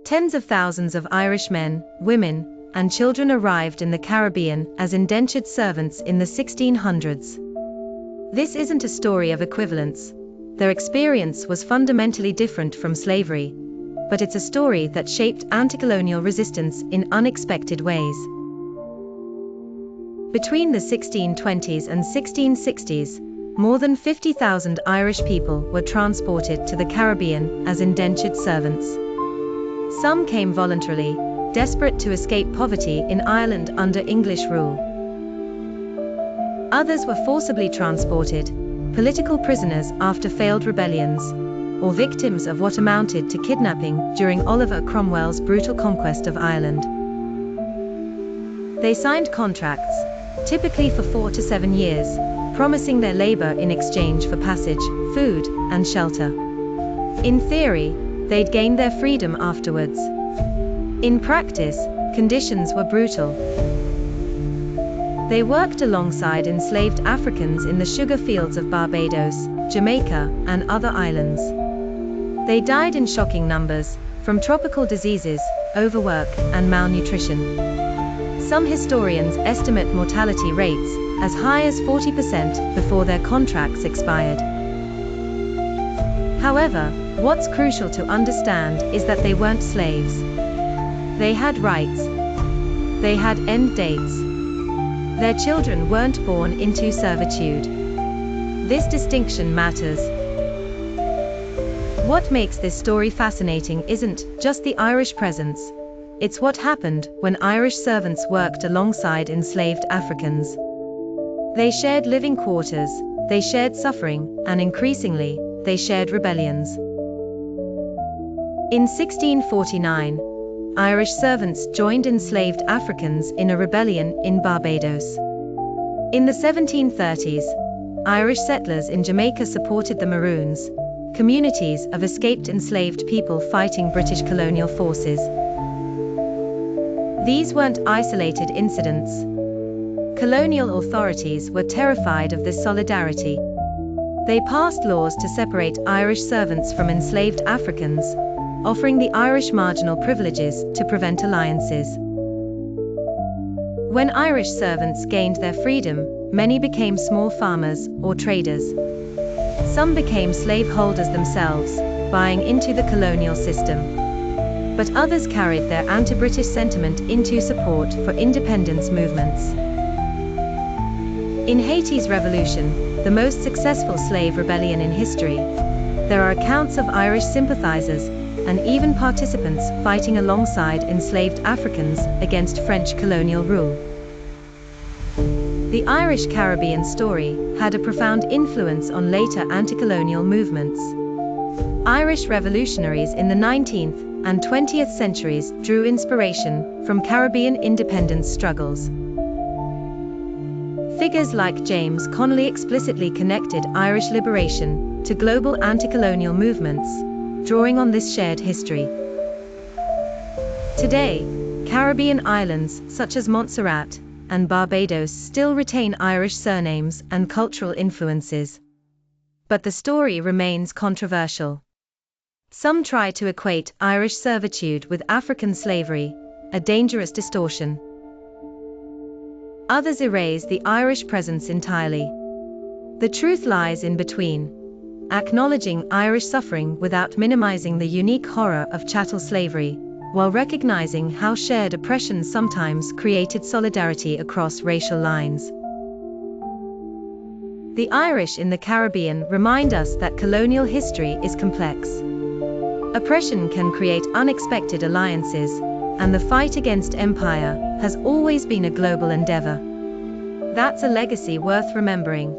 Tens of thousands of Irish men, women, and children arrived in the Caribbean as indentured servants in the 1600s. This isn't a story of equivalence. Their experience was fundamentally different from slavery, but it's a story that shaped anti-colonial resistance in unexpected ways. Between the 1620s and 1660s, more than 50,000 Irish people were transported to the Caribbean as indentured servants. Some came voluntarily, desperate to escape poverty in Ireland under English rule. Others were forcibly transported, political prisoners after failed rebellions, or victims of what amounted to kidnapping during Oliver Cromwell's brutal conquest of Ireland. They signed contracts, typically for 4 to 7 years, promising their labor in exchange for passage, food, and shelter. In theory, they'd gain their freedom afterwards. In practice, conditions were brutal. They worked alongside enslaved Africans in the sugar fields of Barbados, Jamaica, and other islands. They died in shocking numbers, from tropical diseases, overwork, and malnutrition. Some historians estimate mortality rates as high as 40% before their contracts expired. However, what's crucial to understand is that they weren't slaves. They had rights. They had end dates. Their children weren't born into servitude. This distinction matters. What makes this story fascinating isn't just the Irish presence. It's what happened when Irish servants worked alongside enslaved Africans. They shared living quarters, they shared suffering, and increasingly, they shared rebellions. In 1649, Irish servants joined enslaved Africans in a rebellion in Barbados. In the 1730s, Irish settlers in Jamaica supported the Maroons, communities of escaped enslaved people fighting British colonial forces. These weren't isolated incidents. Colonial authorities were terrified of this solidarity. They passed laws to separate Irish servants from enslaved Africans, offering the Irish marginal privileges to prevent alliances. When Irish servants gained their freedom, many became small farmers or traders. Some became slaveholders themselves, buying into the colonial system. But others carried their anti-British sentiment into support for independence movements. In Haiti's revolution, the most successful slave rebellion in history, there are accounts of Irish sympathizers and even participants fighting alongside enslaved Africans against French colonial rule. The Irish Caribbean story had a profound influence on later anti-colonial movements. Irish revolutionaries in the 19th and 20th centuries drew inspiration from Caribbean independence struggles. Figures like James Connolly explicitly connected Irish liberation to global anti-colonial movements, drawing on this shared history. Today, Caribbean islands such as Montserrat and Barbados still retain Irish surnames and cultural influences. But the story remains controversial. Some try to equate Irish servitude with African slavery, a dangerous distortion. Others erase the Irish presence entirely. The truth lies in between, acknowledging Irish suffering without minimizing the unique horror of chattel slavery, while recognizing how shared oppression sometimes created solidarity across racial lines. The Irish in the Caribbean remind us that colonial history is complex. Oppression can create unexpected alliances, and the fight against empire has always been a global endeavor. That's a legacy worth remembering.